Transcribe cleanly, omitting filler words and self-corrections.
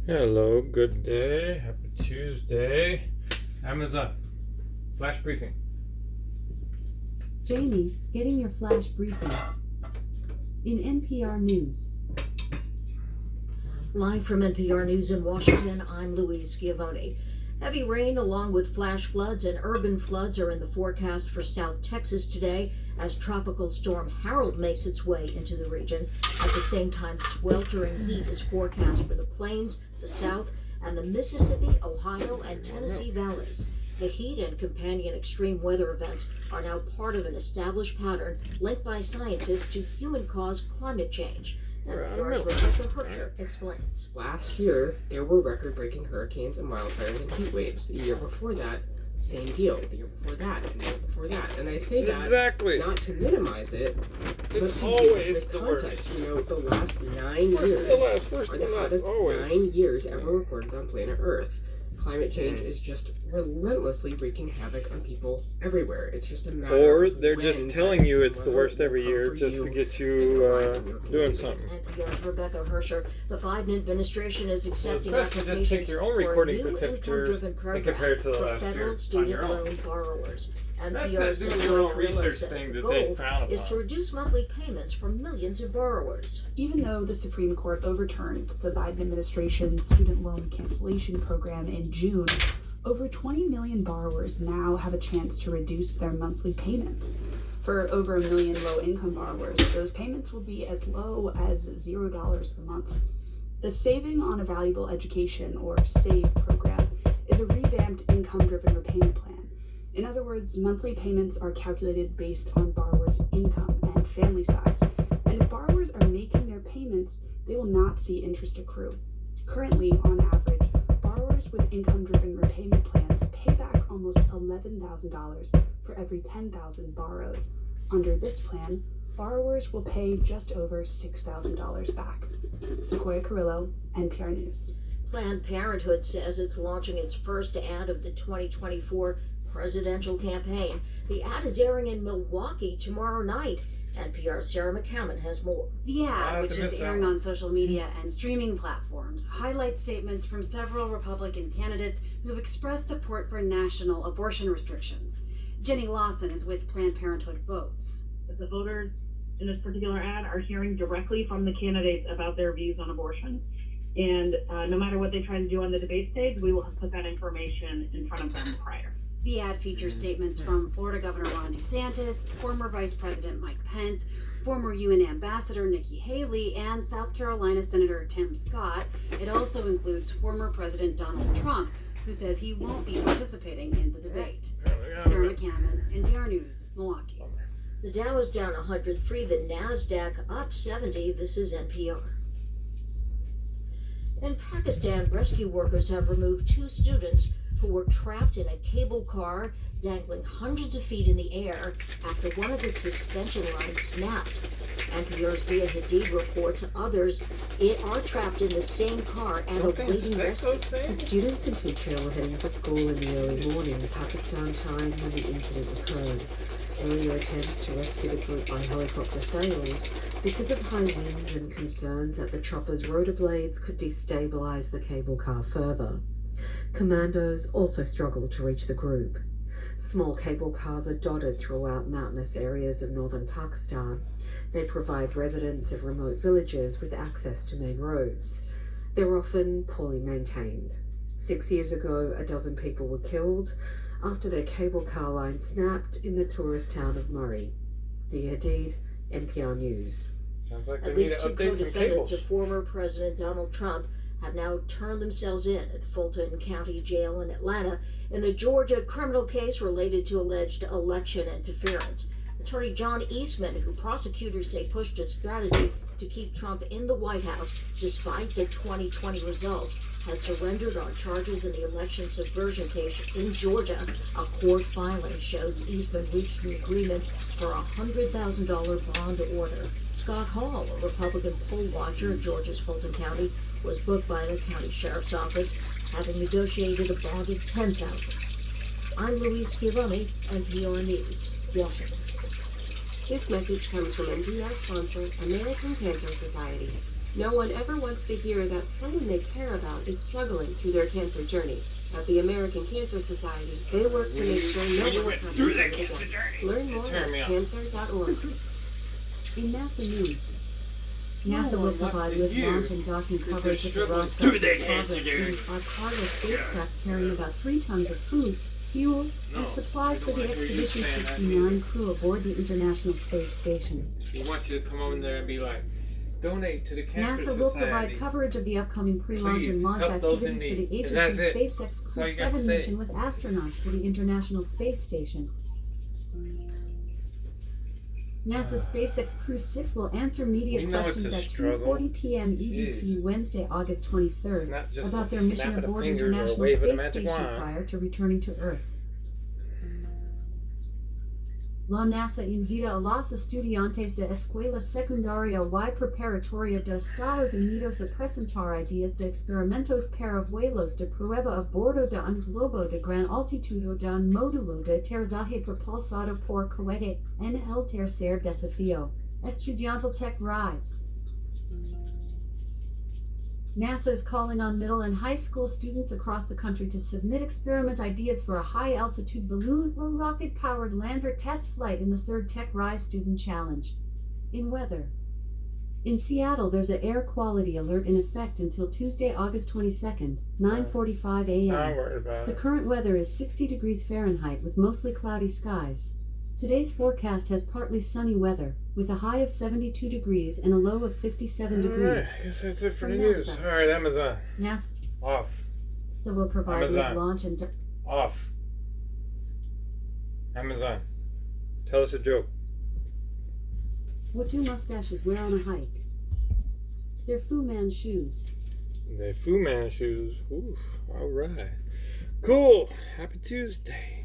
Hello, good day, happy Tuesday. Amazon, flash briefing. Jamie, getting your flash briefing. In NPR News. Live from NPR News in Washington, I'm Louise Schiavone. Heavy rain along with flash floods and urban floods are in the forecast for South Texas today as Tropical Storm Harold makes its way into the region. At the same time, sweltering heat is forecast for the Plains, the South, and the Mississippi, Ohio, and Tennessee valleys. The heat and companion extreme weather events are now part of an established pattern linked by scientists to human-caused climate change. NPR's Rebecca Hersher explains. Last year, there were record-breaking hurricanes and wildfires and heat waves. The year before that, same deal. The year before that, and the year before that. And I say that Exactly. not to minimize it, but It's to always give the the worst. context. You know, the last 9 Worse years than the last, worse are than the last, hottest always. 9 years ever recorded on planet Earth. Climate change is just relentlessly wreaking havoc on people everywhere. It's just a matter Or of they're when just telling you it's the weather worst will every come year for just you to get and you arrive in your doing community. something. NPR's Rebecca Hersher. The Biden administration is Well, it's accepting best to applications just take your own for a recording new certificates income-driven and program compare it to the for last federal year on student your own. loan borrowers. That's NPR's that do Cynthia your own Carrillo research says thing the that they goal found is to upon. reduce monthly payments for millions of borrowers. Even though the Supreme Court overturned the Biden administration's student loan cancellation program in June, over 20 million borrowers now have a chance to reduce their monthly payments. For over 1 million low-income borrowers, those payments will be as low as $0 a month. The Saving on a Valuable Education, or SAVE program, is a revamped income-driven repayment plan. In other words, monthly payments are calculated based on borrowers' income and family size. And if borrowers are making their payments, they will not see interest accrue. Currently, on average, borrowers with income-driven repayment plans pay back almost $11,000 for every $10,000 borrowed. Under this plan, borrowers will pay just over $6,000 back. Sequoia Carrillo, NPR News. Planned Parenthood says it's launching its first ad of the 2024 presidential campaign. The ad is airing in Milwaukee tomorrow night. NPR's Sarah McCammon has more. The I have ad, which to is miss that airing one. on social media and streaming platforms, highlights statements from several Republican candidates who have expressed support for national abortion restrictions. Jenny Lawson is with Planned Parenthood Votes. The voters in this particular ad are hearing directly from the candidates about their views on abortion. And no matter what they try to do on the debate stage, we will put that information in front of them prior. The ad features statements from Florida Governor Ron DeSantis, former Vice President Mike Pence, former UN Ambassador Nikki Haley, and South Carolina Senator Tim Scott. It also includes former President Donald Trump, who says he won't be participating in the debate. Sarah McCammon, NPR News, Milwaukee. The Dow is down 103, the NASDAQ up 70. This is NPR. In Pakistan, rescue workers have removed 2 students who were trapped in a cable car dangling hundreds of feet in the air after one of its suspension lines snapped. NPR's Dia Hadid reports others are trapped in the same car and Don't they awaiting inspect rescue. those The things? students and teacher were heading to school in the early morning, Pakistan time, when the incident occurred. Earlier attempts to rescue the group by helicopter failed because of high winds and concerns that the chopper's rotor blades could destabilize the cable car further. Commandos also struggled to reach the group. Small cable cars are dotted throughout mountainous areas of northern Pakistan. They provide residents of remote villages with access to main roads. They're often poorly maintained. 6 years ago, a dozen people were killed after their cable car line snapped in the tourist town of Murray. Dia Hadid, NPR News. Sounds like they At need to least 2 update some co-defendants cables. of former President Donald Trump have now turned themselves in at Fulton County Jail in Atlanta in the Georgia criminal case related to alleged election interference. Attorney John Eastman, who prosecutors say pushed a strategy to keep Trump in the White House despite the 2020 results, has surrendered on charges in the election subversion case in Georgia. A court filing shows Eastman reached an agreement for a $100,000 bond order. Scott Hall, a Republican poll watcher in Georgia's Fulton County, was booked by the county sheriff's office, having negotiated a bond of $10,000. I'm Louise Schiavone, NPR News, Washington. This message comes from NPR sponsor American Cancer Society. No one ever wants to hear that someone they care about is struggling through their cancer journey. At the American Cancer Society, they work to make sure no one has to do it again. Learn more at cancer.org. In NASA news, No NASA will one wants provide to with hear launch and docking that they're coverage of the struggling Roswell through their progress cancer journey. in our cargo spacecraft carrying about 3 tons of food, fuel, and supplies for the Expedition 69 crew aboard the International Space Station. We want you to come over there and be like, donate to the Cancer NASA will Society. provide coverage of the upcoming pre-launch and Please, launch help those in activities for the need. And that's agency's it. SpaceX all Crew you got to 7 say. mission with astronauts to the International Space Station. NASA's SpaceX Crew 6 will answer media We know it's questions a at struggle. 2:40 p.m. EDT Wednesday, August 23rd It's not just about a their mission snap of the aboard fingers or a International wave of the Space magic Station wand. prior to returning to Earth. La NASA invita a los estudiantes de escuela secundaria y preparatoria de Estados Unidos a presentar ideas de experimentos para vuelos de prueba a bordo de un globo de gran altitud o de un módulo de aterrizaje propulsado por cohete en el tercer desafío. Estudiantil Tech Rise. NASA is calling on middle and high school students across the country to submit experiment ideas for a high-altitude balloon or rocket-powered lander test flight in the third Tech Rise Student Challenge. In weather. In Seattle, there's an air quality alert in effect until Tuesday, August 22nd, 9:45 a.m. I'm worried about The it. current weather is 60 degrees Fahrenheit with mostly cloudy skies. Today's forecast has partly sunny weather, with a high of 72 degrees and a low of 57 degrees. Alright, guess that's it for the From news. NASA. Alright, Amazon. NASA Off. will provide with Amazon. launch and Off. Amazon. Tell us a joke. What do mustaches wear on a hike? They're Fu Man shoes. The Fu Man shoes. Oof. Alright. Cool. Happy Tuesday.